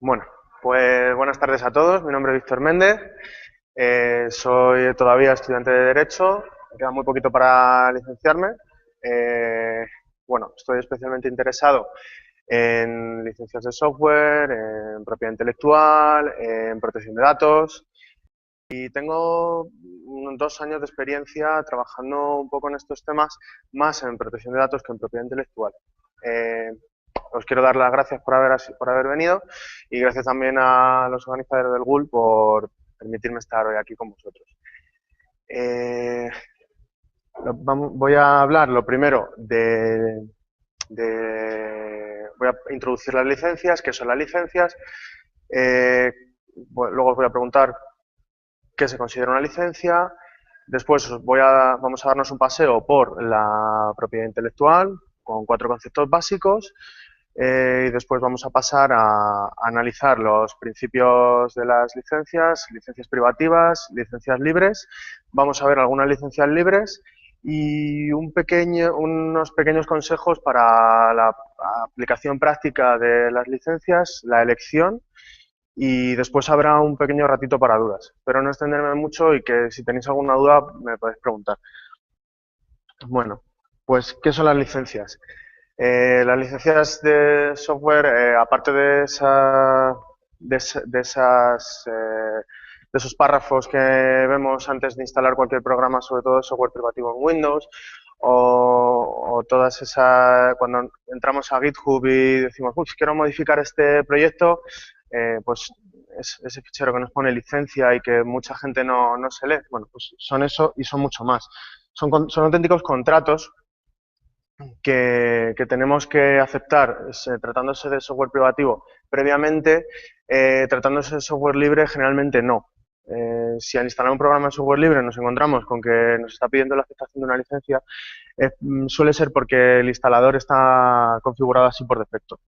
Bueno, pues buenas tardes a todos. Mi nombre es Víctor Méndez. Soy todavía estudiante de Derecho. Me queda muy poquito para licenciarme. Eh, bueno, estoy especialmente interesado en licencias de software, en propiedad intelectual, en protección de datos. Y tengo unos 2 años de experiencia trabajando un poco en estos temas, más en protección de datos que en propiedad intelectual. Eh, Os quiero dar las gracias por haber venido y gracias también a los organizadores del GUL por permitirme estar hoy aquí con vosotros. Eh, Voy a hablar lo primero voy a introducir las licencias, qué son las licencias. Luego os voy a preguntar qué se considera una licencia. Después vamos a darnos un paseo por la propiedad intelectual con 4 conceptos básicos. Y después vamos a pasar a analizar los principios de las licencias, licencias privativas, licencias libres. Vamos a ver algunas licencias libres y unos pequeños consejos para la aplicación práctica de las licencias, la elección, y después habrá un pequeño ratito para dudas. Espero no extenderme mucho y que si tenéis alguna duda me podéis preguntar. Bueno, pues, ¿qué son las licencias? Las licencias de software, aparte de esos párrafos que vemos antes de instalar cualquier programa, sobre todo software privativo en Windows, o todas esas, cuando entramos a GitHub y decimos, quiero modificar este proyecto, pues ese fichero que nos pone licencia y que mucha gente no se lee, bueno, pues son eso y son mucho más. Son auténticos contratos que tenemos que aceptar tratándose de software privativo previamente, tratándose de software libre generalmente no. Si al instalar un programa de software libre nos encontramos con que nos está pidiendo la aceptación de una licencia, suele ser porque el instalador está configurado así por defecto.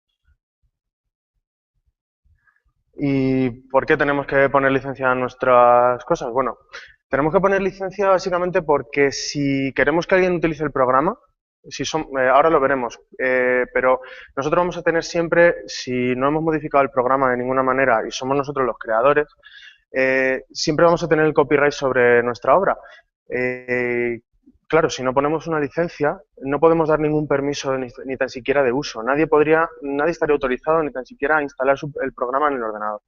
¿Y por qué tenemos que poner licencia a nuestras cosas? Bueno, tenemos que poner licencia básicamente porque si queremos que alguien utilice el programa, ahora lo veremos, pero nosotros vamos a tener siempre, si no hemos modificado el programa de ninguna manera y somos nosotros los creadores, siempre vamos a tener el copyright sobre nuestra obra. Claro, si no ponemos una licencia, no podemos dar ningún permiso ni tan siquiera de uso. Nadie estaría autorizado ni tan siquiera a instalar el programa en el ordenador.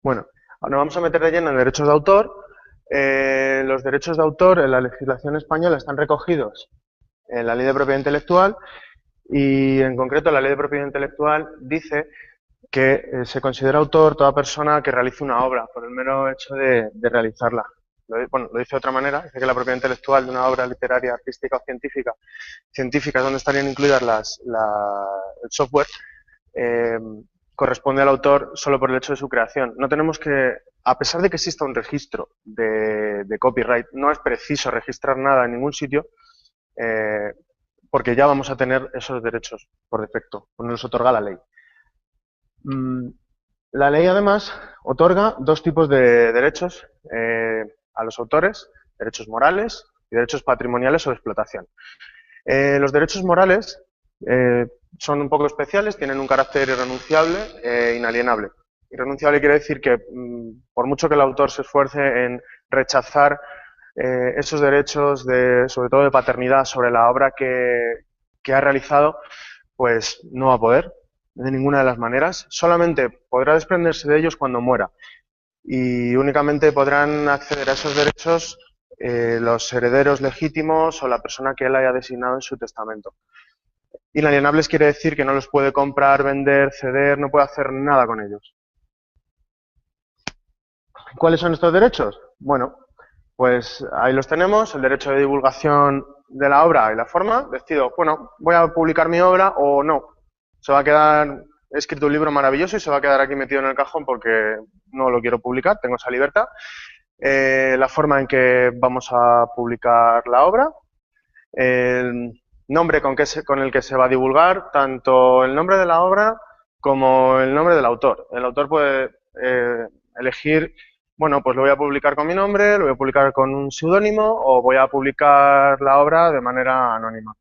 Bueno, nos vamos a meter de lleno en derechos de autor. Los derechos de autor en la legislación española están recogidos en la Ley de Propiedad Intelectual y, en concreto, la Ley de Propiedad Intelectual dice que se considera autor toda persona que realice una obra por el mero hecho de realizarla. Lo dice de otra manera, dice que la propiedad intelectual de una obra literaria, artística o científica es donde estarían incluidas el software, eh, corresponde al autor solo por el hecho de su creación. No tenemos que, a pesar de que exista un registro de copyright, no es preciso registrar nada en ningún sitio, porque ya vamos a tener esos derechos por defecto, pues nos los otorga la ley. La ley, además, otorga dos tipos de derechos a los autores, derechos morales y derechos patrimoniales o de explotación. Los derechos morales son un poco especiales, tienen un carácter irrenunciable e inalienable. Irrenunciable quiere decir que, por mucho que el autor se esfuerce en rechazar esos derechos, sobre todo de paternidad, sobre la obra que ha realizado, pues no va a poder, de ninguna de las maneras. Solamente podrá desprenderse de ellos cuando muera. Y únicamente podrán acceder a esos derechos los herederos legítimos o la persona que él haya designado en su testamento. Inalienables quiere decir que no los puede comprar, vender, ceder, no puede hacer nada con ellos. ¿Cuáles son estos derechos? Bueno, pues ahí los tenemos, el derecho de divulgación de la obra y la forma. Decido, bueno, voy a publicar mi obra o no. He escrito un libro maravilloso y se va a quedar aquí metido en el cajón porque no lo quiero publicar, tengo esa libertad. La forma en que vamos a publicar la obra, el nombre con el que se va a divulgar, tanto el nombre de la obra como el nombre del autor. El autor puede elegir, bueno, pues lo voy a publicar con mi nombre, lo voy a publicar con un seudónimo o voy a publicar la obra de manera anónima.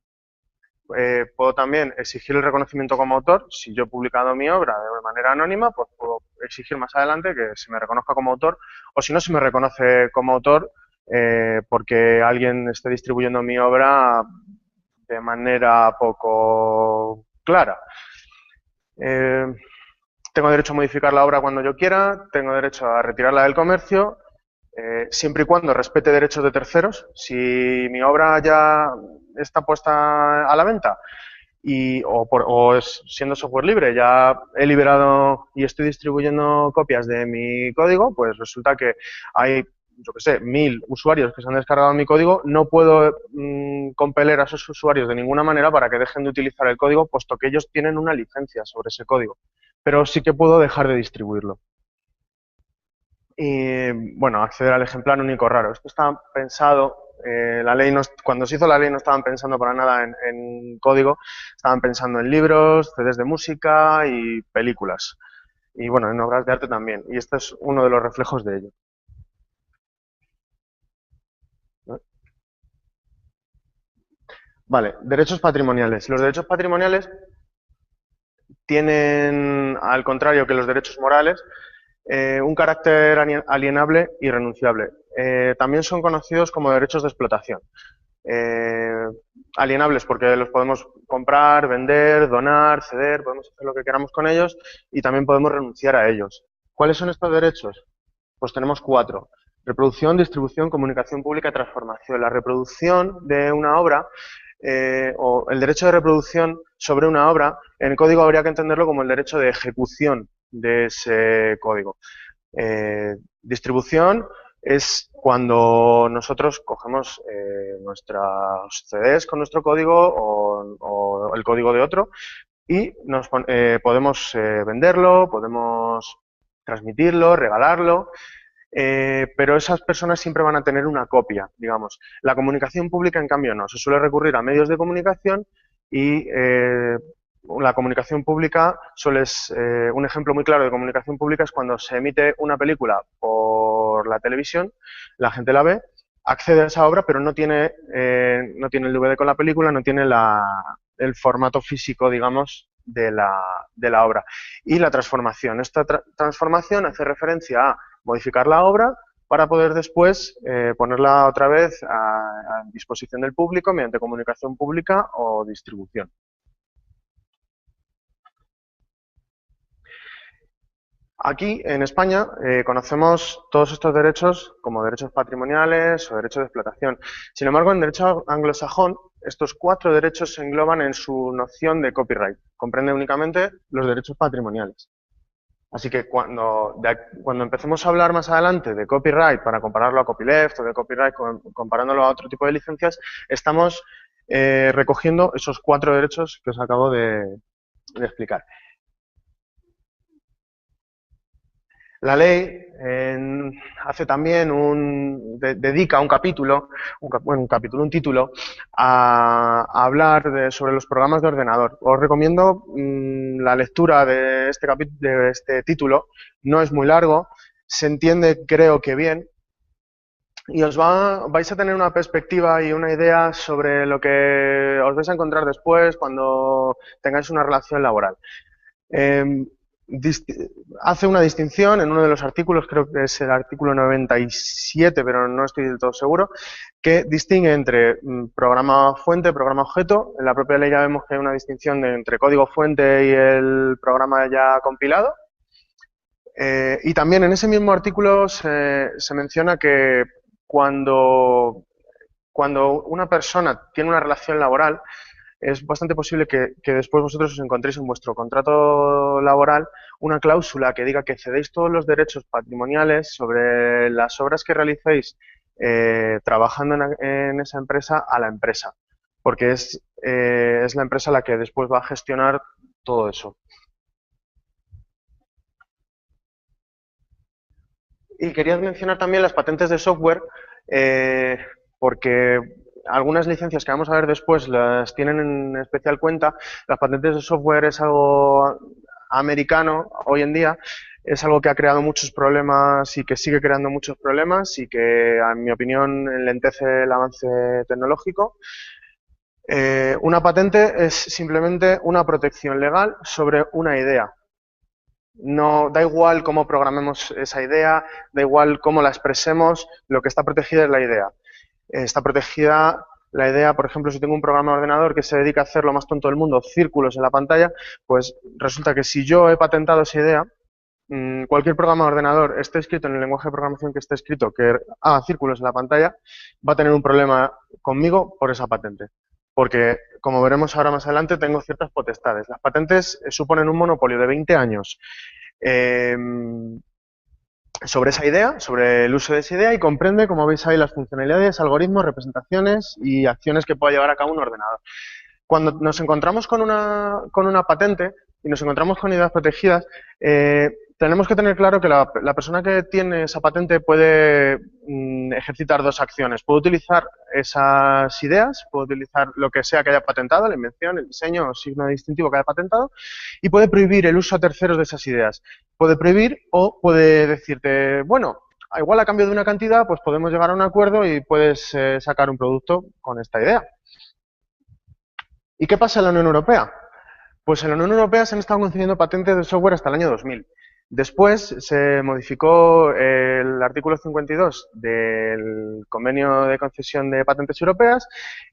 puedo también exigir el reconocimiento como autor. Si yo he publicado mi obra de manera anónima, pues puedo exigir más adelante que se me reconozca como autor, o si no se me reconoce como autor porque alguien esté distribuyendo mi obra de manera poco clara. Tengo derecho a modificar la obra cuando yo quiera, tengo derecho a retirarla del comercio, siempre y cuando respete derechos de terceros. Si mi obra ya está puesta a la venta siendo software libre, ya he liberado y estoy distribuyendo copias de mi código, pues resulta que hay, yo qué sé, 1000 usuarios que se han descargado mi código, no puedo compeler a esos usuarios de ninguna manera para que dejen de utilizar el código, puesto que ellos tienen una licencia sobre ese código, pero sí que puedo dejar de distribuirlo. Y, bueno, acceder al ejemplar único raro. Esto está pensado, la ley cuando se hizo la ley no estaban pensando para nada en código, estaban pensando en libros, CDs de música y películas. Y bueno, en obras de arte también. Y este es uno de los reflejos de ello. Vale, derechos patrimoniales. Los derechos patrimoniales tienen, al contrario que los derechos morales, un carácter alienable y renunciable. También son conocidos como derechos de explotación. Alienables porque los podemos comprar, vender, donar, ceder, podemos hacer lo que queramos con ellos y también podemos renunciar a ellos. ¿Cuáles son estos derechos? Pues tenemos 4. Reproducción, distribución, comunicación pública y transformación. La reproducción de una obra o el derecho de reproducción sobre una obra, en el código habría que entenderlo como el derecho de ejecución de ese código. Distribución es cuando nosotros cogemos nuestros CDs con nuestro código o el código de otro y podemos venderlo, podemos transmitirlo, regalarlo, pero esas personas siempre van a tener una copia, digamos. La comunicación pública, en cambio, no. Se suele recurrir a medios de comunicación y la comunicación pública un ejemplo muy claro de comunicación pública es cuando se emite una película por la televisión, la gente la ve, accede a esa obra, pero no tiene el DVD con la película, no tiene el formato físico, digamos, de la obra. Y la transformación. Esta transformación hace referencia a modificar la obra para poder después ponerla otra vez a disposición del público mediante comunicación pública o distribución. Aquí, en España, conocemos todos estos derechos como derechos patrimoniales o derechos de explotación. Sin embargo, en derecho anglosajón, estos 4 derechos se engloban en su noción de copyright. Comprende únicamente los derechos patrimoniales. Así que cuando empecemos a hablar más adelante de copyright, para compararlo a copyleft o de copyright comparándolo a otro tipo de licencias, estamos recogiendo esos 4 derechos que os acabo de explicar. La ley hace también dedica un capítulo, un título, a hablar sobre los programas de ordenador. Os recomiendo la lectura de este título, no es muy largo, se entiende creo que bien, y vais a tener una perspectiva y una idea sobre lo que os vais a encontrar después cuando tengáis una relación laboral. Hace una distinción en uno de los artículos, creo que es el artículo 97, pero no estoy del todo seguro, que distingue entre programa fuente, programa objeto. En la propia ley ya vemos que hay una distinción entre código fuente y el programa ya compilado. Y también en ese mismo artículo se menciona que cuando una persona tiene una relación laboral, es bastante posible que después vosotros os encontréis en vuestro contrato laboral una cláusula que diga que cedéis todos los derechos patrimoniales sobre las obras que realicéis trabajando en esa empresa a la empresa, porque es la empresa la que después va a gestionar todo eso. Y quería mencionar también las patentes de software, porque algunas licencias que vamos a ver después las tienen en especial cuenta. Las patentes de software es algo americano hoy en día, es algo que ha creado muchos problemas y que sigue creando muchos problemas y que, en mi opinión, enlentece el avance tecnológico. Una patente es simplemente una protección legal sobre una idea. No, da igual cómo programemos esa idea, da igual cómo la expresemos, lo que está protegida es la idea. Está protegida la idea, por ejemplo, si tengo un programa de ordenador que se dedica a hacer lo más tonto del mundo, círculos en la pantalla, pues resulta que si yo he patentado esa idea, cualquier programa de ordenador esté escrito en el lenguaje de programación que esté escrito, que haga círculos en la pantalla, va a tener un problema conmigo por esa patente. Porque, como veremos ahora más adelante, tengo ciertas potestades. Las patentes suponen un monopolio de 20 años eh, sobre esa idea, sobre el uso de esa idea y comprende, como veis ahí, las funcionalidades, algoritmos, representaciones y acciones que pueda llevar a cabo un ordenador. Cuando nos encontramos con una patente y nos encontramos con ideas protegidas, tenemos que tener claro que la persona que tiene esa patente puede ejercitar dos acciones. Puede utilizar esas ideas, puede utilizar lo que sea que haya patentado, la invención, el diseño o signo distintivo que haya patentado, y puede prohibir el uso a terceros de esas ideas. Puede prohibir o puede decirte, bueno, igual a cambio de una cantidad, pues podemos llegar a un acuerdo y puedes sacar un producto con esta idea. ¿Y qué pasa en la Unión Europea? Pues en la Unión Europea se han estado concediendo patentes de software hasta el año 2000. Después se modificó el artículo 52 del Convenio de Concesión de Patentes Europeas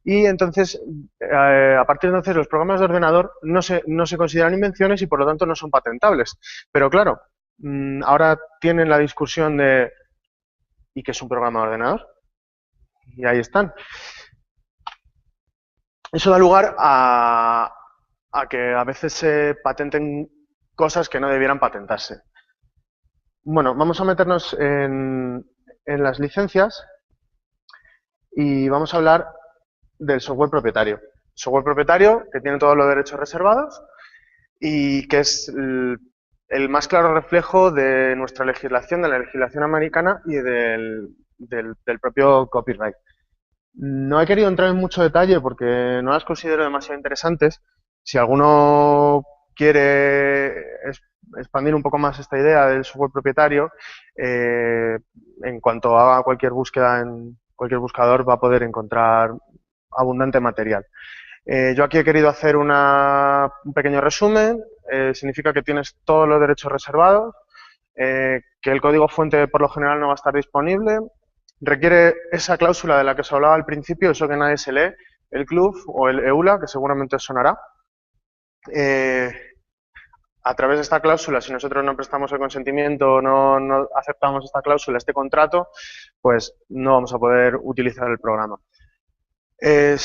y entonces, a partir de entonces, los programas de ordenador no se consideran invenciones y por lo tanto no son patentables. Pero claro, ahora tienen la discusión de ¿y qué es un programa de ordenador? Y ahí están. Eso da lugar a que a veces se patenten cosas que no debieran patentarse. Bueno, vamos a meternos en las licencias y vamos a hablar del software propietario. Software propietario que tiene todos los derechos reservados y que es el más claro reflejo de nuestra legislación, de la legislación americana y del propio copyright. No he querido entrar en mucho detalle porque no las considero demasiado interesantes. Si alguno quiere expandir un poco más esta idea del software propietario, en cuanto haga cualquier búsqueda en cualquier buscador va a poder encontrar abundante material. Yo aquí he querido hacer un pequeño resumen. Significa que tienes todos los derechos reservados, que el código fuente por lo general no va a estar disponible. Requiere esa cláusula de la que os hablaba al principio, eso que nadie se lee, el CLUF o el EULA, que seguramente os sonará. A través de esta cláusula, si nosotros no prestamos el consentimiento, no aceptamos esta cláusula, este contrato, pues no vamos a poder utilizar el programa. He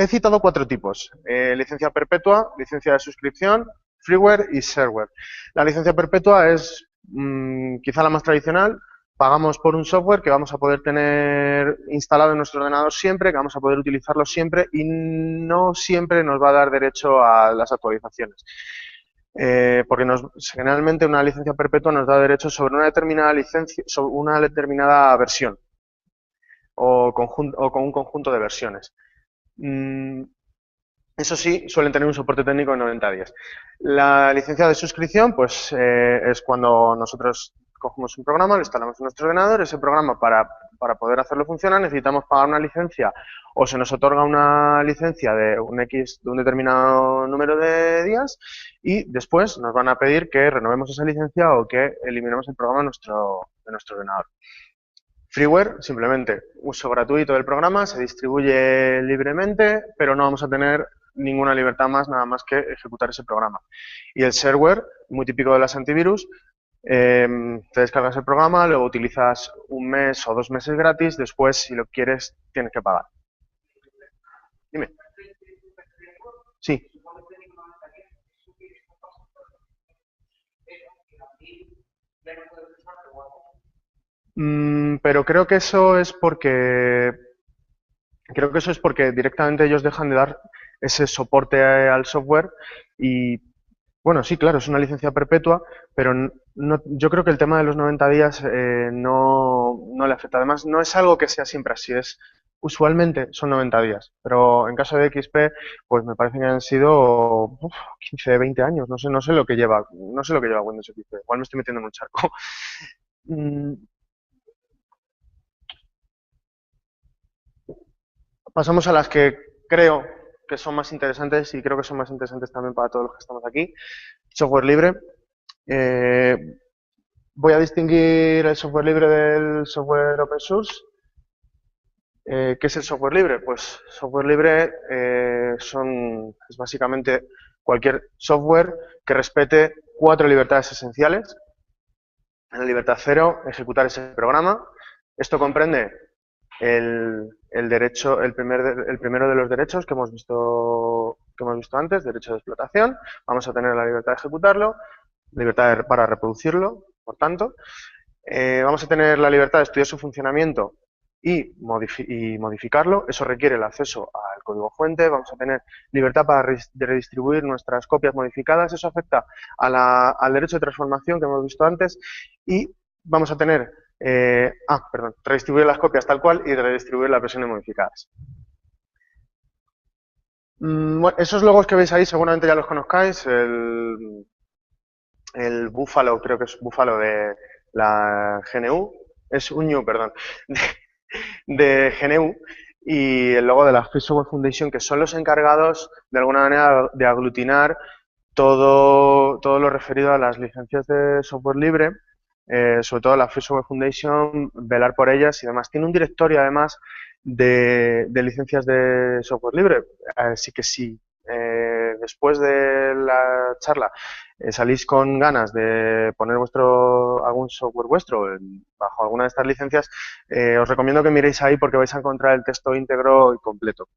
citado 4 tipos: licencia perpetua, licencia de suscripción, freeware y shareware. La licencia perpetua es quizá la más tradicional. Pagamos por un software que vamos a poder tener instalado en nuestro ordenador siempre, que vamos a poder utilizarlo siempre y no siempre nos va a dar derecho a las actualizaciones. Porque generalmente una licencia perpetua nos da derecho sobre una determinada licencia, sobre una determinada versión o con un conjunto de versiones. Eso sí, suelen tener un soporte técnico de 90 días. La licencia de suscripción, pues es cuando nosotros cogemos un programa, lo instalamos en nuestro ordenador. Ese programa, para poder hacerlo funcionar, necesitamos pagar una licencia o se nos otorga una licencia de un determinado número de días y después nos van a pedir que renovemos esa licencia o que eliminemos el programa de nuestro ordenador. Freeware, simplemente uso gratuito del programa, se distribuye libremente, pero no vamos a tener ninguna libertad más, nada más que ejecutar ese programa. Y el shareware, muy típico de las antivirus, te descargas el programa, luego utilizas un mes o 2 meses gratis, después, si lo quieres, tienes que pagar. Dime. Sí. Pero creo que eso es porque directamente ellos dejan de dar ese soporte al software y, bueno, sí, claro, es una licencia perpetua, pero yo creo que el tema de los 90 días no le afecta. Además, no es algo que sea siempre así, usualmente son 90 días, pero en caso de XP, pues me parece que han sido 15, 20 años, no sé lo que lleva, no sé lo que lleva Windows XP, igual me estoy metiendo en un charco. Mm, Pasamos a las que creo que son más interesantes y creo que son más interesantes también para todos los que estamos aquí. Software libre. Voy a distinguir el software libre del software open source. ¿Qué es el software libre? Pues software libre es básicamente cualquier software que respete 4 libertades esenciales. En la libertad 0, ejecutar ese programa. Esto comprende el primero de los derechos que hemos visto antes, derecho de explotación. Vamos a tener la libertad de ejecutarlo, libertad para reproducirlo, por tanto. Vamos a tener la libertad de estudiar su funcionamiento y modificarlo. Eso requiere el acceso al código fuente. Vamos a tener libertad para redistribuir nuestras copias modificadas. Eso afecta al derecho de transformación que hemos visto antes. Y vamos a tener, redistribuir las copias tal cual y redistribuir las versiones modificadas. Bueno, esos logos que veis ahí seguramente ya los conozcáis. El búfalo, creo que es búfalo de la GNU, es un new, perdón, de GNU, y el logo de la Free Software Foundation, que son los encargados de alguna manera de aglutinar todo lo referido a las licencias de software libre, sobre todo la Free Software Foundation, velar por ellas y demás. Tiene un directorio además de licencias de software libre, así que sí. Después de la charla salís con ganas de poner algún software vuestro bajo alguna de estas licencias, os recomiendo que miréis ahí porque vais a encontrar el texto íntegro y completo.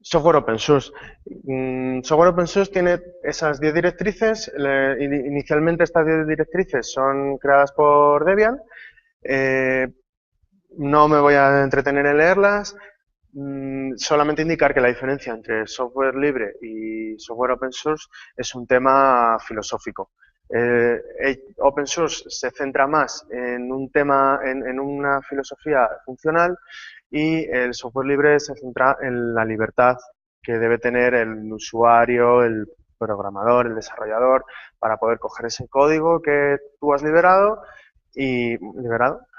Software open source. Software open source tiene esas 10 directrices. Inicialmente estas 10 directrices son creadas por Debian. No me voy a entretener en leerlas. Solamente indicar que la diferencia entre software libre y software open source es un tema filosófico. Open source se centra más en un tema, en una filosofía funcional, y el software libre se centra en la libertad que debe tener el usuario, el programador, el desarrollador, para poder coger ese código que tú has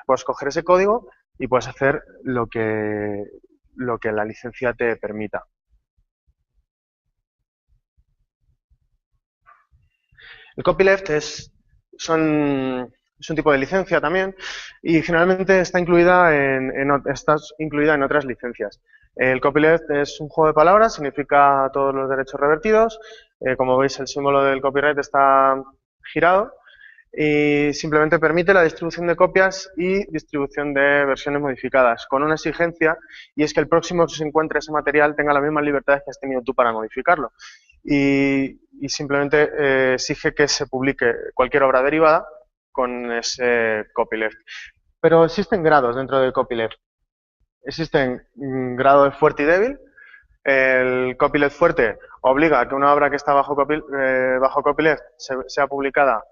puedes coger ese código y puedes hacer lo que la licencia te permita. El copyleft es un tipo de licencia también y generalmente está incluida en otras licencias. El copyleft es un juego de palabras, significa todos los derechos revertidos. Como veis, el símbolo del copyright está girado y simplemente permite la distribución de copias y distribución de versiones modificadas, con una exigencia, y es que el próximo que se encuentre ese material tenga las mismas libertades que has tenido tú para modificarlo. Y simplemente exige que se publique cualquier obra derivada con ese copyleft. Pero existen grados dentro del copyleft. Existen grados fuerte y débil. El copyleft fuerte obliga a que una obra que está bajo copyleft sea publicada,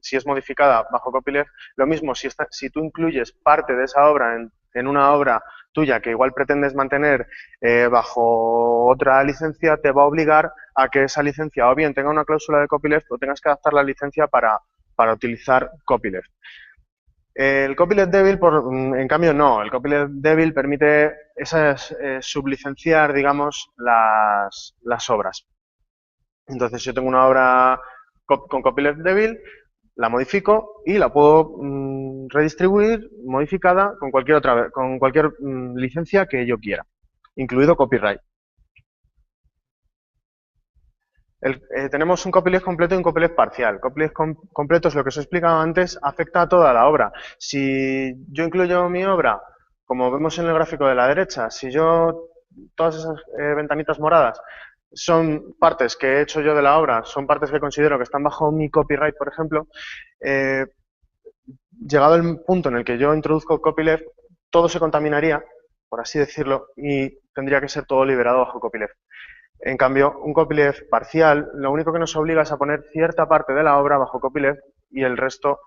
si es modificada bajo copyleft. Lo mismo si tú incluyes parte de esa obra en una obra tuya que igual pretendes mantener bajo otra licencia, te va a obligar a que esa licencia o bien tenga una cláusula de copyleft o tengas que adaptar la licencia para utilizar copyleft. El copyleft débil, en cambio, no. El copyleft débil permite sublicenciar, digamos, las obras. Entonces, yo tengo una obra con copyleft débil, la modifico y la puedo redistribuir modificada con cualquier licencia que yo quiera, incluido copyright. Tenemos un copyleft completo y un copyleft parcial. Copyleft completo es lo que os he explicado antes, afecta a toda la obra. Si yo incluyo mi obra, como vemos en el gráfico de la derecha, todas esas ventanitas moradas son partes que he hecho yo de la obra, son partes que considero que están bajo mi copyright, por ejemplo, llegado el punto en el que yo introduzco copyleft, todo se contaminaría, por así decirlo, y tendría que ser todo liberado bajo copyleft. En cambio, un copyleft parcial, lo único que nos obliga es a poner cierta parte de la obra bajo copyleft y el resto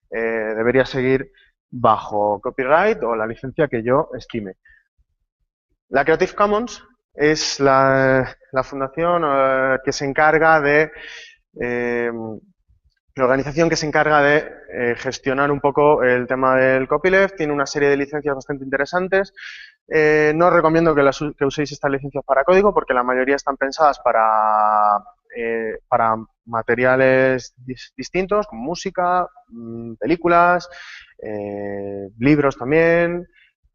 debería seguir bajo copyright o la licencia que yo estime. La Creative Commons es la fundación que se encarga la organización que se encarga de gestionar un poco el tema del copyleft. Tiene una serie de licencias bastante interesantes. No os recomiendo que uséis estas licencias para código porque la mayoría están pensadas para materiales distintos, como música, películas, libros también,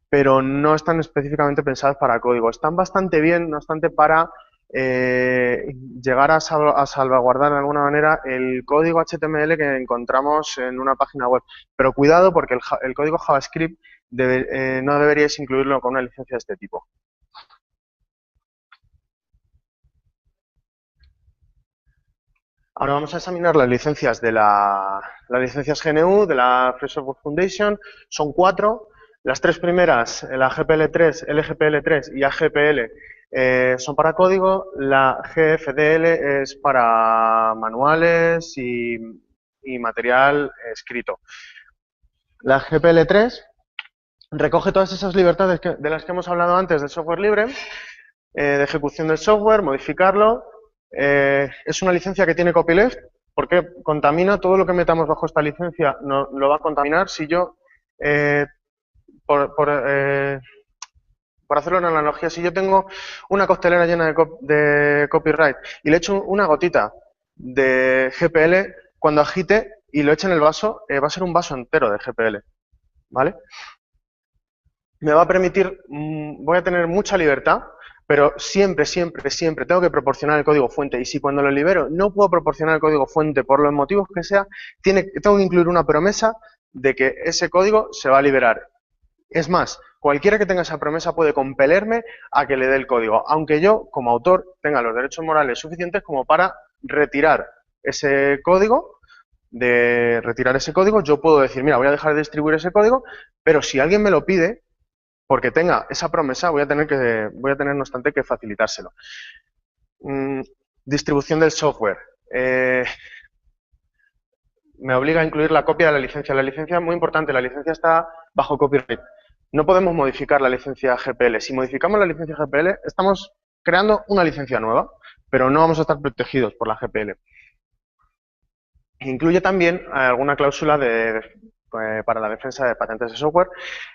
pero no están específicamente pensadas para código. Están bastante bien, no obstante, para llegar a salvaguardar de alguna manera el código HTML que encontramos en una página web. Pero cuidado porque el código JavaScript no deberíais incluirlo con una licencia de este tipo. Ahora vamos a examinar las licencias de las licencias GNU, de la Free Software Foundation. Son 4. Las 3 primeras, la GPL3, LGPL3 y AGPL, son para código. La GFDL es para manuales y material escrito. La GPL3 recoge todas esas libertades de las que hemos hablado antes del software libre, de ejecución del software, modificarlo. Es una licencia que tiene copyleft, porque contamina todo lo que metamos bajo esta licencia, no, lo va a contaminar. Si yo, por hacerlo en analogía, si yo tengo una costelera llena de copyright y le echo una gotita de GPL, cuando agite y lo eche en el vaso, va a ser un vaso entero de GPL, ¿vale? Me va a permitir, voy a tener mucha libertad, pero siempre, siempre, siempre tengo que proporcionar el código fuente. Y si cuando lo libero no puedo proporcionar el código fuente por los motivos que sea, tengo que incluir una promesa de que ese código se va a liberar. Es más, cualquiera que tenga esa promesa puede compelerme a que le dé el código, aunque yo, como autor, tenga los derechos morales suficientes como para retirar ese código. Yo puedo decir, mira, voy a dejar de distribuir ese código, pero si alguien me lo pide, porque tenga esa promesa, voy a tener, no obstante, que facilitárselo. Distribución del software. Me obliga a incluir la copia de la licencia. La licencia es muy importante, la licencia está bajo copyright. No podemos modificar la licencia GPL. Si modificamos la licencia GPL, estamos creando una licencia nueva, pero no vamos a estar protegidos por la GPL. Incluye también alguna cláusula para la defensa de patentes de software.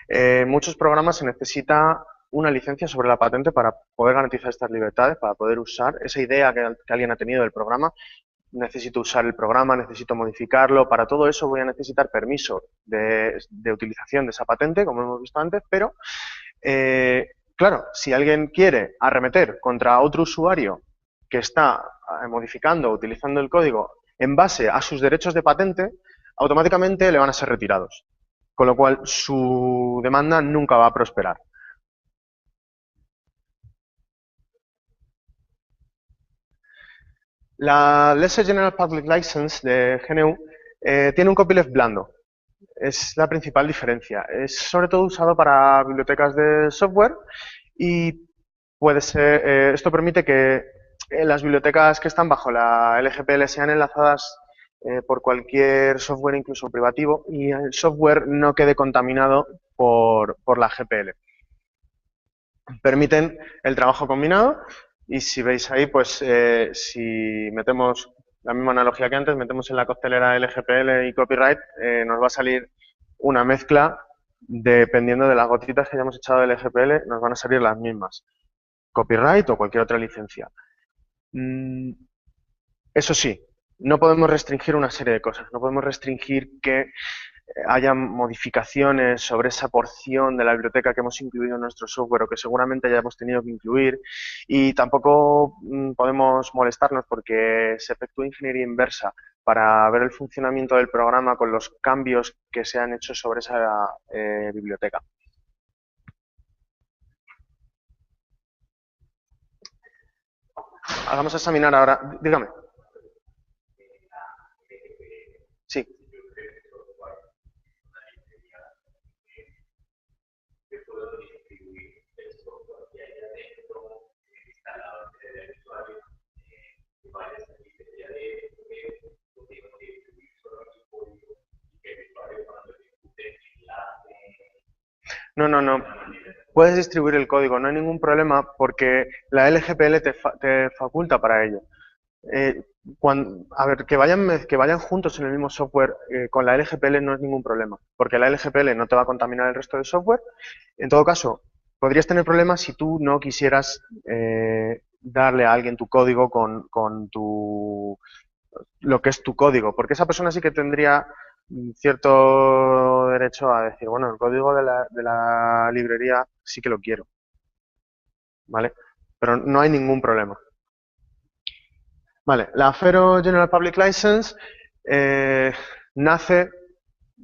En muchos programas se necesita una licencia sobre la patente para poder garantizar estas libertades, para poder usar esa idea que alguien ha tenido del programa. Necesito usar el programa, necesito modificarlo. Para todo eso voy a necesitar permiso de utilización de esa patente, como hemos visto antes, pero claro, si alguien quiere arremeter contra otro usuario que está modificando o utilizando el código en base a sus derechos de patente, automáticamente le van a ser retirados. Con lo cual, su demanda nunca va a prosperar. La Lesser General Public License de GNU tiene un copyleft blando. Es la principal diferencia. Es sobre todo usado para bibliotecas de software y esto permite que las bibliotecas que están bajo la LGPL sean enlazadas por cualquier software, incluso privativo, y el software no quede contaminado por la GPL. Permiten el trabajo combinado y si veis ahí, pues si metemos la misma analogía que antes, metemos en la costelera LGPL y copyright, nos va a salir una mezcla dependiendo de las gotitas que hayamos echado de LGPL, nos van a salir las mismas. Copyright o cualquier otra licencia. Eso sí, no podemos restringir una serie de cosas. No podemos restringir que haya modificaciones sobre esa porción de la biblioteca que hemos incluido en nuestro software o que seguramente hayamos tenido que incluir, y tampoco podemos molestarnos porque se efectúa ingeniería inversa para ver el funcionamiento del programa con los cambios que se han hecho sobre esa biblioteca. Vamos a examinar ahora. Dígame. Sí. No, no, no. Puedes distribuir el código, no hay ningún problema porque la LGPL te faculta para ello. a ver, que vayan juntos en el mismo software con la LGPL no es ningún problema, porque la LGPL no te va a contaminar el resto del software. En todo caso, podrías tener problemas si tú no quisieras darle a alguien tu código con lo que es tu código, porque esa persona sí que tendría cierto derecho a decir, bueno, el código de la librería sí que lo quiero, ¿vale? Pero no hay ningún problema. Vale, la Affero General Public License nace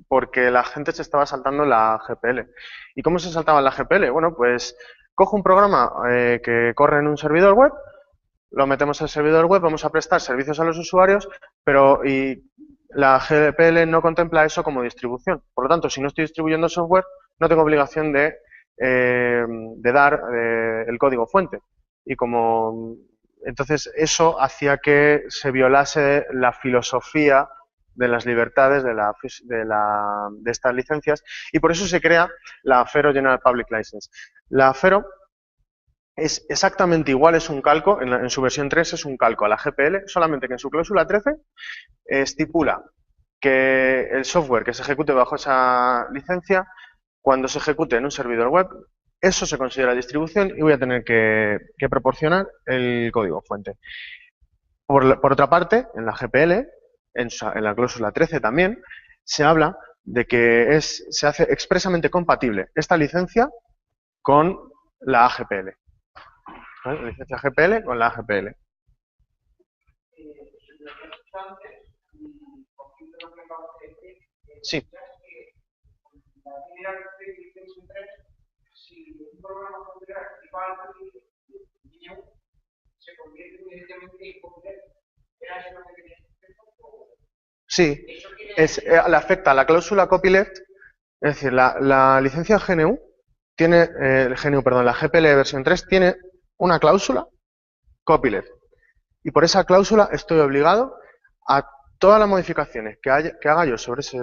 porque la gente se estaba saltando la GPL. ¿Y cómo se saltaba la GPL? Bueno, pues cojo un programa que corre en un servidor web, lo metemos al servidor web, vamos a prestar servicios a los usuarios, pero la GPL no contempla eso como distribución. Por lo tanto, si no estoy distribuyendo software, no tengo obligación de dar el código fuente. Y como entonces eso hacía que se violase la filosofía de las libertades de estas licencias y por eso se crea la Affero General Public License. La Affero es exactamente igual, es un calco, en su versión 3 es un calco a la GPL, solamente que en su cláusula 13 estipula que el software que se ejecute bajo esa licencia, cuando se ejecute en un servidor web, eso se considera distribución y voy a tener que proporcionar el código fuente. Por otra parte, en la GPL, en la cláusula 13 también, se habla de que se hace expresamente compatible esta licencia con la AGPL. ¿Vale? La licencia GPL con la AGPL. Sí. Sí, le afecta a la cláusula copyleft, es decir, la licencia GNU tiene, perdón, la GPL versión 3 tiene una cláusula copyleft. Y por esa cláusula estoy obligado a todas las modificaciones que haga yo sobre ese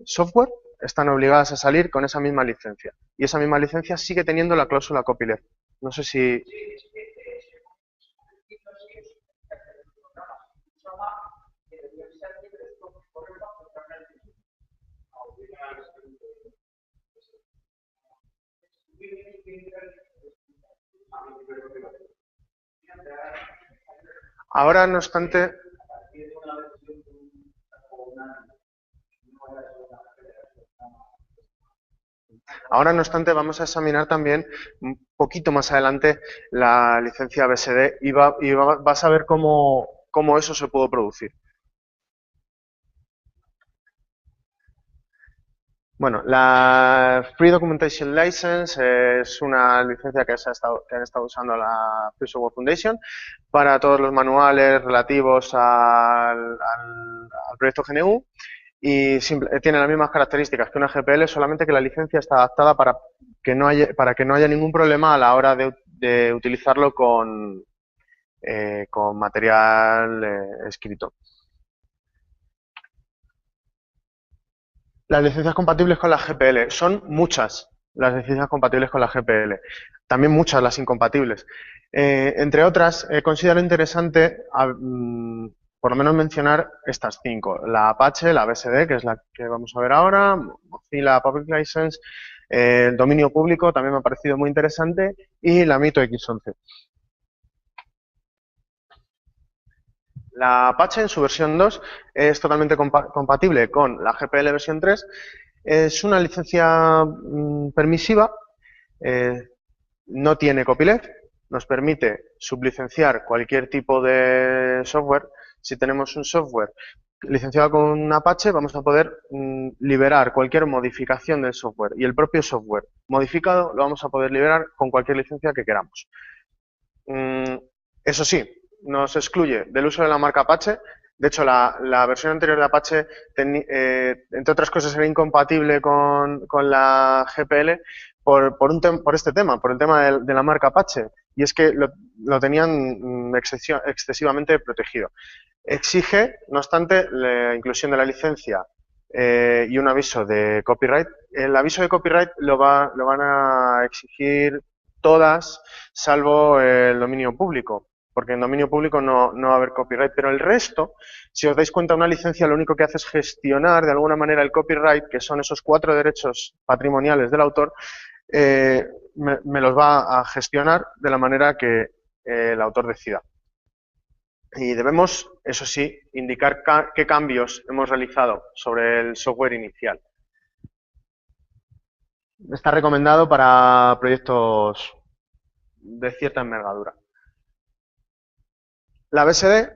software están obligadas a salir con esa misma licencia. Y esa misma licencia sigue teniendo la cláusula copyleft. No sé si... Ahora, no obstante, vamos a examinar también un poquito más adelante la licencia BSD y vas a ver cómo eso se pudo producir. Bueno, la Free Documentation License es una licencia que han estado usando la Free Software Foundation para todos los manuales relativos al proyecto GNU y tiene las mismas características que una GPL, solamente que la licencia está adaptada para que no haya ningún problema a la hora de utilizarlo con material escrito. Las licencias compatibles con la GPL. Son muchas las licencias compatibles con la GPL. También muchas las incompatibles. Entre otras, considero interesante por lo menos mencionar estas 5. La Apache, la BSD, que es la que vamos a ver ahora, Mozilla Public License, el dominio público también me ha parecido muy interesante y la Mito X11. La Apache en su versión 2 es totalmente compatible con la GPL versión 3. Es una licencia permisiva, no tiene copyleft, nos permite sublicenciar cualquier tipo de software. Si tenemos un software licenciado con Apache, vamos a poder liberar cualquier modificación del software y el propio software modificado lo vamos a poder liberar con cualquier licencia que queramos. Eso sí, nos excluye del uso de la marca Apache. De hecho, la versión anterior de Apache, entre otras cosas, era incompatible con la GPL por este tema, por el tema de la marca Apache. Y es que lo tenían excesivamente protegido. Exige, no obstante, la inclusión de la licencia y un aviso de copyright. El aviso de copyright lo van a exigir todas, salvo el dominio público. porque en dominio público no va a haber copyright, pero el resto, si os dais cuenta, una licencia lo único que hace es gestionar de alguna manera el copyright, que son esos 4 derechos patrimoniales del autor, me los va a gestionar de la manera que el autor decida. Y debemos, eso sí, indicar qué cambios hemos realizado sobre el software inicial. Está recomendado para proyectos de cierta envergadura. La BSD,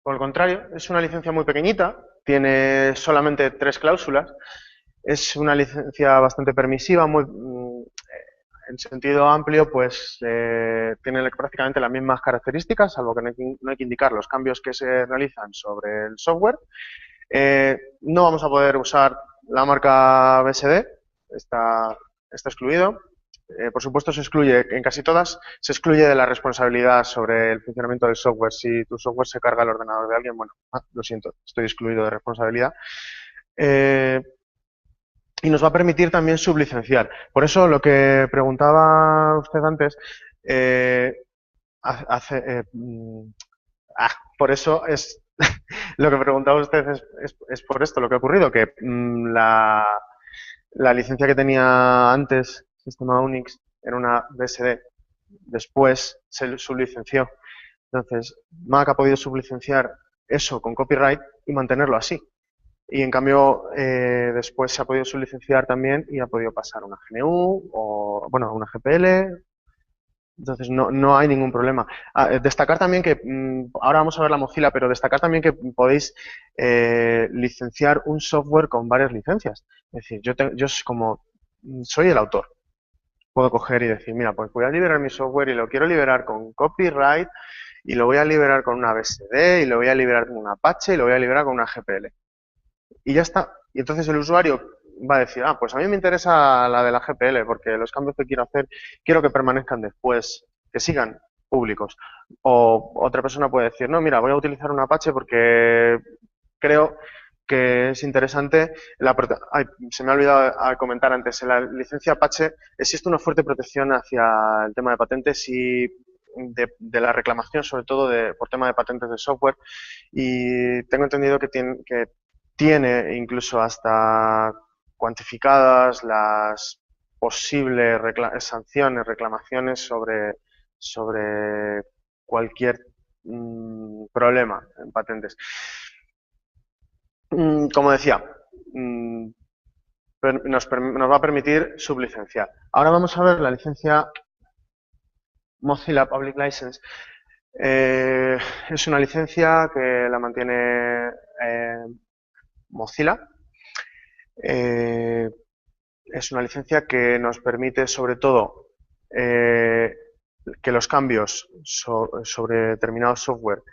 por el contrario, es una licencia muy pequeñita, tiene solamente 3 cláusulas, es una licencia bastante permisiva, muy, en sentido amplio, pues tiene prácticamente las mismas características, salvo que no hay que indicar los cambios que se realizan sobre el software. No vamos a poder usar la marca BSD, está excluido. Por supuesto, se excluye, en casi todas, se excluye de la responsabilidad sobre el funcionamiento del software. Si tu software se carga al ordenador de alguien, bueno, lo siento, estoy excluido de responsabilidad. Y nos va a permitir también sublicenciar. Por eso, lo que preguntaba usted antes, por eso es lo que preguntaba usted es por esto lo que ha ocurrido, que la licencia que tenía antes, sistema Unix, era una BSD, después se sublicenció. Entonces, Mac ha podido sublicenciar eso con copyright y mantenerlo así. Y en cambio, después se ha podido sublicenciar también y ha podido pasar a una GNU o, bueno, a una GPL. Entonces, no hay ningún problema. Destacar también que, ahora vamos a ver la Mozilla, pero destacar también que podéis licenciar un software con varias licencias. Es decir, yo como soy el autor, puedo coger y decir, mira, pues voy a liberar mi software y lo quiero liberar con copyright y lo voy a liberar con una BSD y lo voy a liberar con un Apache y lo voy a liberar con una GPL. Y ya está. Y entonces el usuario va a decir, pues a mí me interesa la de la GPL porque los cambios que quiero hacer quiero que permanezcan después, que sigan públicos. O otra persona puede decir, no, mira, voy a utilizar un Apache porque creo que es interesante. Se me ha olvidado comentar antes, en la licencia Apache existe una fuerte protección hacia el tema de patentes y de la reclamación, sobre todo por tema de patentes de software. Y tengo entendido que tiene incluso hasta cuantificadas las posibles sanciones, reclamaciones sobre cualquier problema en patentes. Como decía, nos va a permitir sublicenciar. Ahora vamos a ver la licencia Mozilla Public License. Es una licencia que la mantiene Mozilla. Es una licencia que nos permite, sobre todo, que los cambios sobre determinado software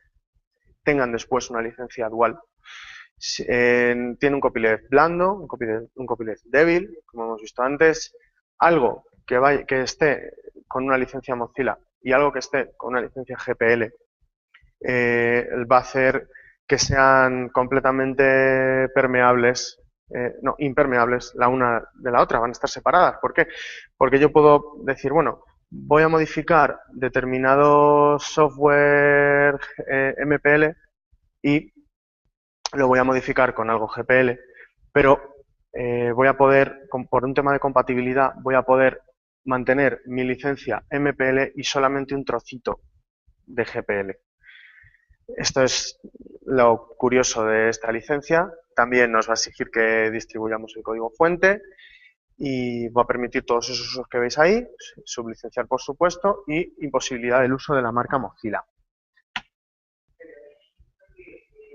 tengan después una licencia dual. Tiene un copyleft blando, un copyleft débil, como hemos visto antes. Algo que esté con una licencia Mozilla y algo que esté con una licencia GPL va a hacer que sean completamente permeables, no, impermeables la una de la otra, van a estar separadas. ¿Por qué? Porque yo puedo decir, bueno, voy a modificar determinado software MPL y lo voy a modificar con algo GPL, pero voy a poder, por un tema de compatibilidad, voy a poder mantener mi licencia MPL y solamente un trocito de GPL. Esto es lo curioso de esta licencia. También nos va a exigir que distribuyamos el código fuente y va a permitir todos esos usos que veis ahí, sublicenciar por supuesto y imposibilidad del uso de la marca Mozilla.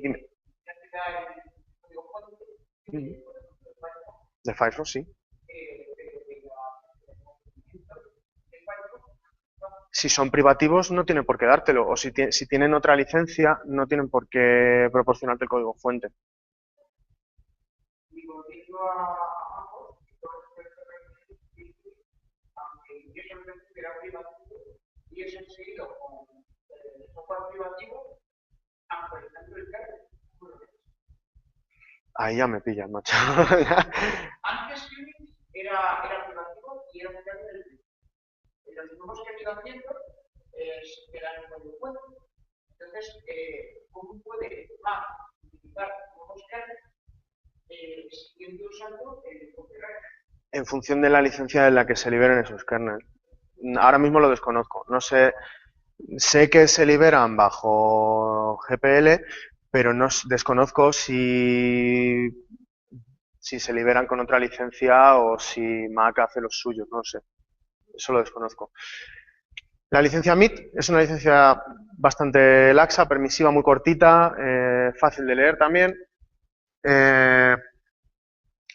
Dime. De Firefox, sí. Si son privativos no tienen por qué dártelo, o si tienen otra licencia no tienen por qué proporcionarte el código fuente. Ahí ya me pillas, macho. Antes Unix era privativo y era un cambio del los dibujos que he ido haciendo eran en código fuente. Entonces, ¿cómo puede Mac utilizar nuevos kernels siguiendo usando el copyright? En función de la licencia en la que se liberen esos kernels. Ahora mismo lo desconozco. No sé, sé que se liberan bajo GPL, pero no desconozco si se liberan con otra licencia o si Mac hace los suyos, no sé. Eso lo desconozco. La licencia MIT es una licencia bastante laxa, permisiva, muy cortita, fácil de leer también.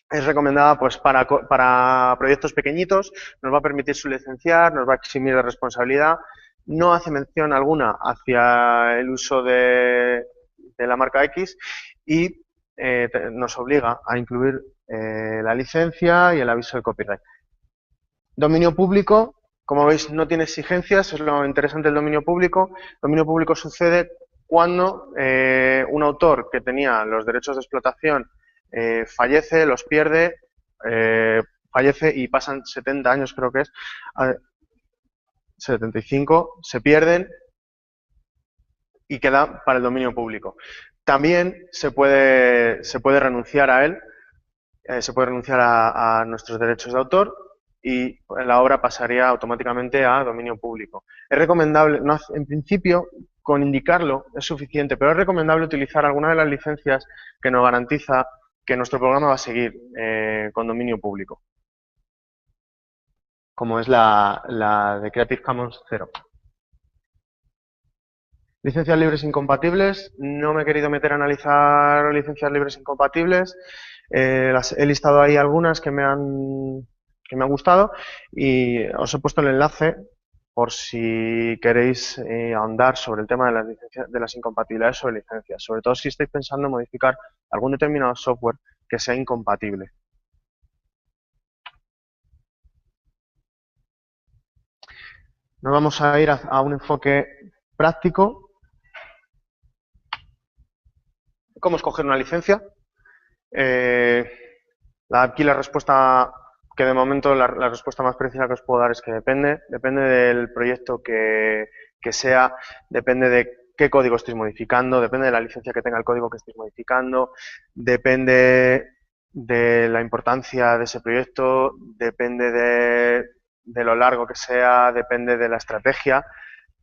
Es recomendada pues, para proyectos pequeñitos, nos va a permitir sublicenciar, nos va a eximir de responsabilidad. No hace mención alguna hacia el uso de la marca X y nos obliga a incluir la licencia y el aviso de copyright. Dominio público, como veis, no tiene exigencias, es lo interesante del dominio público. Dominio público sucede cuando un autor que tenía los derechos de explotación fallece, los pierde, fallece y pasan 70 años, creo que es, 75, se pierden y queda para el dominio público. También se puede renunciar a él, se puede renunciar a nuestros derechos de autor y la obra pasaría automáticamente a dominio público. Es recomendable, no, en principio, con indicarlo es suficiente, pero es recomendable utilizar alguna de las licencias que nos garantiza que nuestro programa va a seguir con dominio público, como es la de Creative Commons 0. Licencias libres incompatibles. No me he querido meter a analizar licencias libres incompatibles. He listado ahí algunas que me han gustado y os he puesto el enlace por si queréis ahondar sobre el tema de las incompatibilidades sobre licencias, sobre todo si estáis pensando en modificar algún determinado software que sea incompatible. Nos vamos a ir a un enfoque práctico. ¿Cómo escoger una licencia? Aquí la respuesta que de momento la respuesta más precisa que os puedo dar es que depende del proyecto que sea, depende de qué código estéis modificando, depende de la licencia que tenga el código que estéis modificando, depende de la importancia de ese proyecto, depende de lo largo que sea, depende de la estrategia.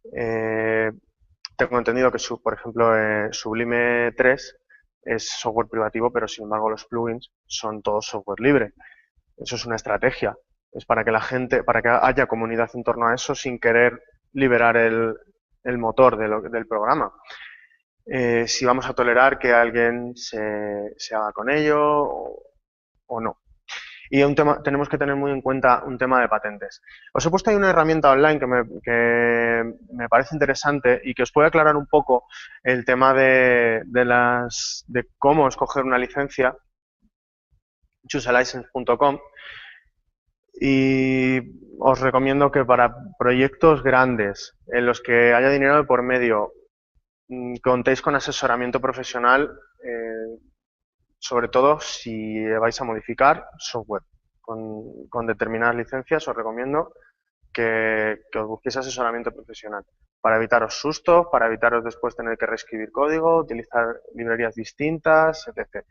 Tengo entendido que, por ejemplo, Sublime 3 es software privativo, pero sin embargo los plugins son todos software libre. Eso es una estrategia. Es para que la gente, para que haya comunidad en torno a eso sin querer liberar el motor del programa. Si vamos a tolerar que alguien se haga con ello o no. Y tenemos que tener muy en cuenta un tema de patentes. Os he puesto ahí una herramienta online que me parece interesante y que os puede aclarar un poco el tema de cómo escoger una licencia, chooselicense.com, y os recomiendo que para proyectos grandes en los que haya dinero de por medio, contéis con asesoramiento profesional, sobre todo si vais a modificar software con determinadas licencias. Os recomiendo que os busquéis asesoramiento profesional para evitaros sustos, para evitaros después tener que reescribir código, utilizar librerías distintas, etc.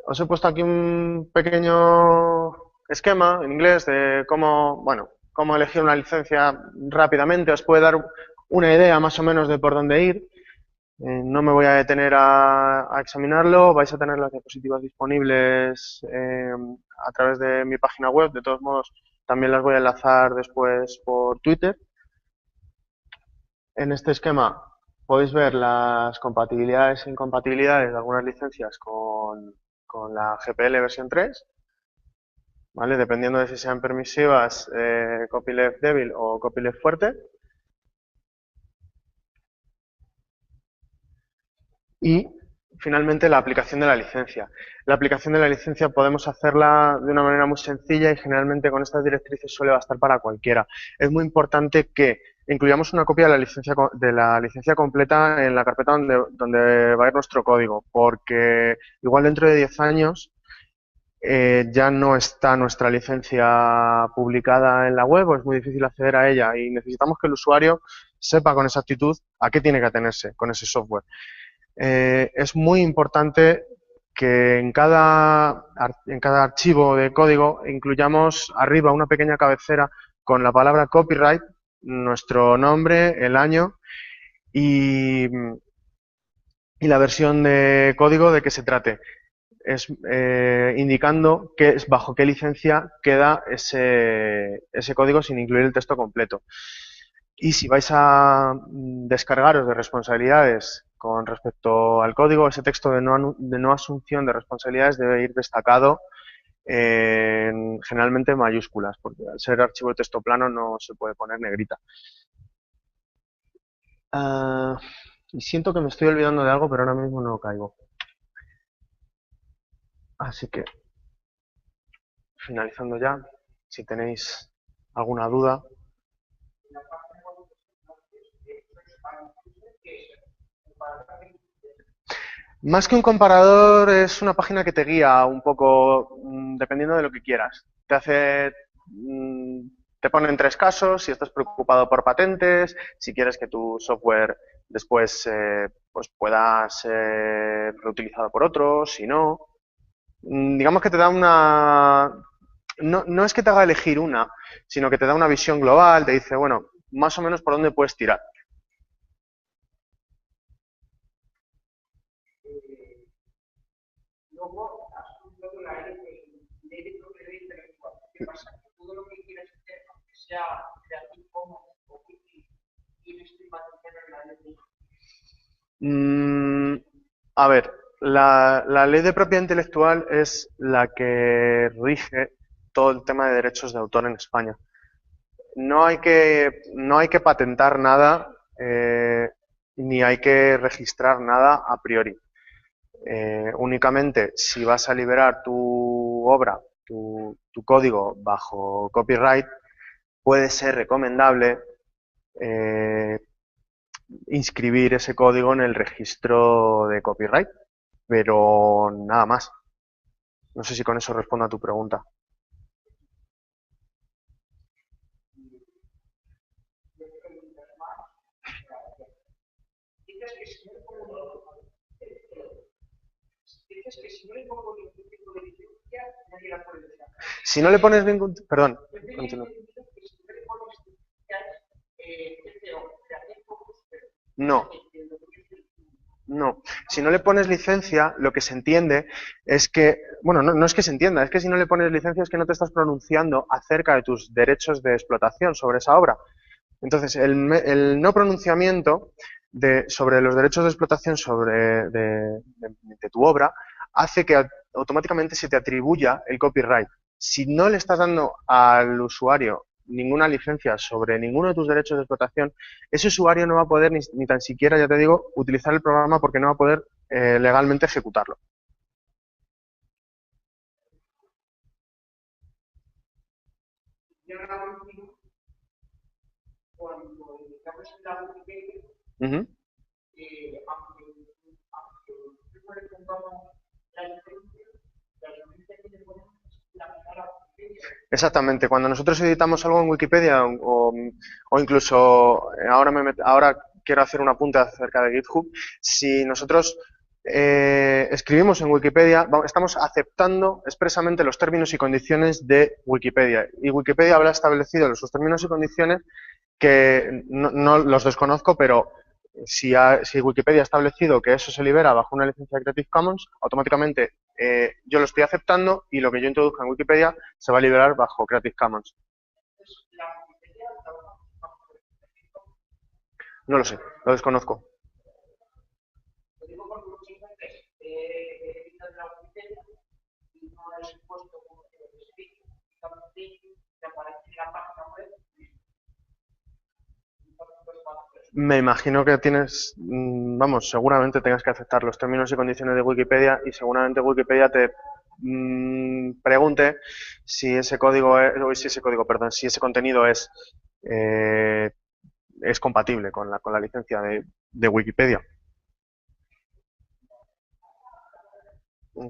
Os he puesto aquí un pequeño esquema en inglés de cómo elegir una licencia rápidamente. Os puede dar una idea más o menos de por dónde ir. No me voy a detener a examinarlo. Vais a tener las diapositivas disponibles a través de mi página web. De todos modos, también las voy a enlazar después por Twitter. En este esquema podéis ver las compatibilidades e incompatibilidades de algunas licencias con la GPL versión 3, ¿vale? Dependiendo de si sean permisivas, copyleft débil o copyleft fuerte. Y finalmente la aplicación de la licencia. La aplicación de la licencia podemos hacerla de una manera muy sencilla y generalmente con estas directrices suele bastar para cualquiera. Es muy importante que incluyamos una copia de la licencia completa en la carpeta donde va a ir nuestro código, porque igual dentro de 10 años ya no está nuestra licencia publicada en la web o es muy difícil acceder a ella y necesitamos que el usuario sepa con exactitud a qué tiene que atenerse con ese software. Es muy importante que en cada archivo de código incluyamos arriba una pequeña cabecera con la palabra copyright, nuestro nombre, el año y la versión de código de que se trate. Es indicando bajo qué licencia queda ese código sin incluir el texto completo. Y si vais a descargaros de responsabilidades con respecto al código, ese texto de no asunción de responsabilidades debe ir destacado generalmente en mayúsculas, porque al ser archivo de texto plano no se puede poner negrita. Y siento que me estoy olvidando de algo, pero ahora mismo no caigo. Así que, finalizando ya, si tenéis alguna duda. Más que un comparador, es una página que te guía un poco dependiendo de lo que quieras. Te ponen tres casos, si estás preocupado por patentes, si quieres que tu software después pues pueda ser reutilizado por otros, si no. Digamos que te da una... No es que te haga elegir una, sino que te da una visión global, te dice, bueno, más o menos por dónde puedes tirar. Luego has usado la ley de propiedad intelectual. ¿Qué pasa? Que todo lo que quieras hacer, aunque sea Creative Commons o Wiki, tienes que mantener la ley de A ver, la ley de propiedad intelectual es la que rige todo el tema de derechos de autor en España. No hay que patentar nada ni hay que registrar nada a priori. Únicamente si vas a liberar tu obra, tu código bajo copyright, puede ser recomendable inscribir ese código en el registro de copyright, pero nada más. No sé si con eso respondo a tu pregunta. dices que si no le pongo ningún tipo de licencia, nadie la puede usar. Si no le pones ningún... Perdón, continúo. No. No. Si no le pones licencia, lo que se entiende es que, bueno, no es que se entienda, es que si no le pones licencia es que no te estás pronunciando acerca de tus derechos de explotación sobre esa obra. Entonces, el no pronunciamiento sobre los derechos de explotación de tu obra hace que automáticamente se te atribuya el copyright. Si no le estás dando al usuario ninguna licencia sobre ninguno de tus derechos de explotación, ese usuario no va a poder ni tan siquiera, ya te digo, utilizar el programa porque no va a poder legalmente ejecutarlo. Y ahora último, cuando indicamos en la Wikipedia, aunque no le pongamos la licencia que le ponemos es la palabra Wikipedia. Exactamente. Cuando nosotros editamos algo en Wikipedia o incluso ahora quiero hacer un apunte acerca de GitHub, si nosotros escribimos en Wikipedia, estamos aceptando expresamente los términos y condiciones de Wikipedia. Y Wikipedia habrá establecido sus términos y condiciones que no los desconozco, pero si Wikipedia ha establecido que eso se libera bajo una licencia de Creative Commons, automáticamente yo lo estoy aceptando y lo que yo introduzca en Wikipedia se va a liberar bajo Creative Commons. No lo sé, lo desconozco. Lo digo porque muchas veces editas la Wikipedia y no has puesto como que lo explico, te aparece en la página web. Me imagino que tienes, vamos, seguramente tengas que aceptar los términos y condiciones de Wikipedia y seguramente Wikipedia te pregunte si ese código si ese contenido es compatible con la licencia de Wikipedia.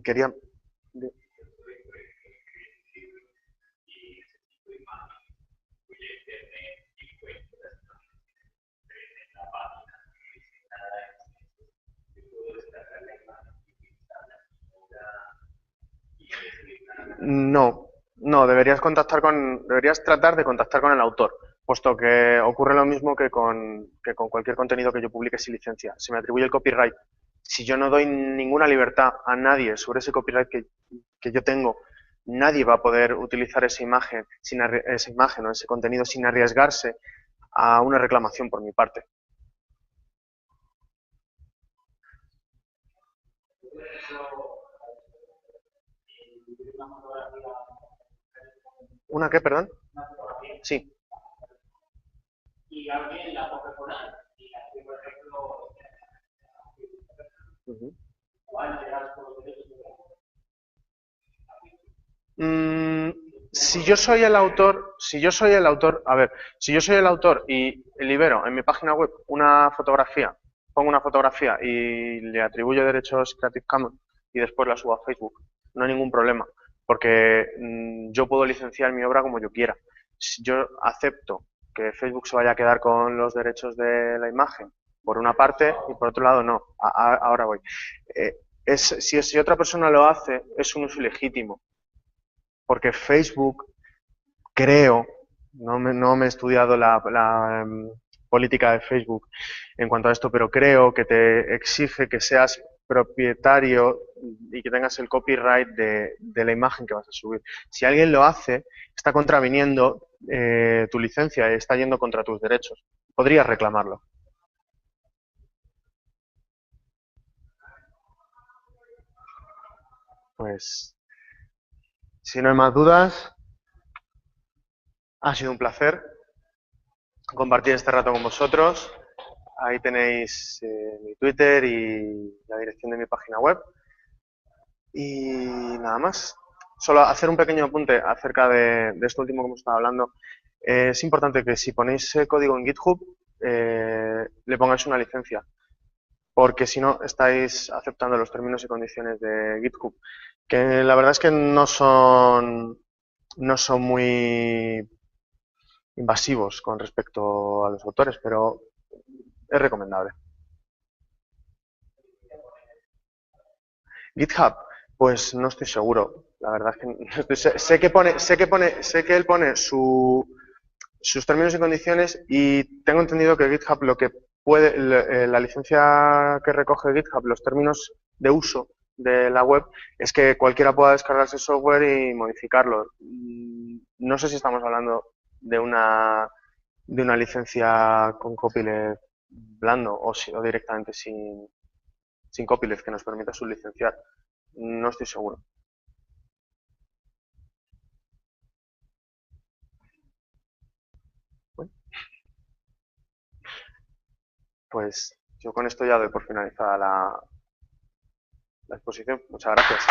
Quería... No, no, deberías tratar de contactar con el autor, puesto que ocurre lo mismo que con cualquier contenido que yo publique sin licencia. Se me atribuye el copyright. Si yo no doy ninguna libertad a nadie sobre ese copyright que yo tengo, nadie va a poder utilizar esa imagen o ese contenido sin arriesgarse a una reclamación por mi parte. ¿Una qué, perdón? Sí. Y alguien la coge por ahí. Y así, por ejemplo, Ujú. van a llegar por los derechos de Mm, si yo soy el autor, a ver, si yo soy el autor y libero en mi página web una fotografía, pongo una fotografía y le atribuyo derechos Creative Commons y después la subo a Facebook, no hay ningún problema, porque yo puedo licenciar mi obra como yo quiera. Si yo acepto que Facebook se vaya a quedar con los derechos de la imagen, por una parte, y por otro lado no. Ahora voy. Si otra persona lo hace, es un uso ilegítimo porque Facebook, creo, no me he estudiado la política de Facebook en cuanto a esto, pero creo que te exige que seas propietario y que tengas el copyright de la imagen que vas a subir. Si alguien lo hace, está contraviniendo tu licencia y está yendo contra tus derechos. Podrías reclamarlo. Pues, si no hay más dudas, ha sido un placer compartir este rato con vosotros. Ahí tenéis mi Twitter y la dirección de mi página web. Y nada más. Solo hacer un pequeño apunte acerca de esto último que hemos estado hablando. Es importante que si ponéis código en GitHub, le pongáis una licencia, porque si no estáis aceptando los términos y condiciones de GitHub, que la verdad es que no son muy invasivos con respecto a los autores, pero es recomendable. GitHub, pues no estoy seguro. La verdad es que no estoy sé que él pone sus términos y condiciones y tengo entendido que GitHub lo que puede, la licencia que recoge GitHub, los términos de uso de la web, es que cualquiera pueda descargarse el software y modificarlo. No sé si estamos hablando de una licencia con copyleft blando o directamente sin copyleft que nos permita sublicenciar. No estoy seguro. Bueno, pues yo con esto ya doy por finalizada la exposición. Muchas gracias.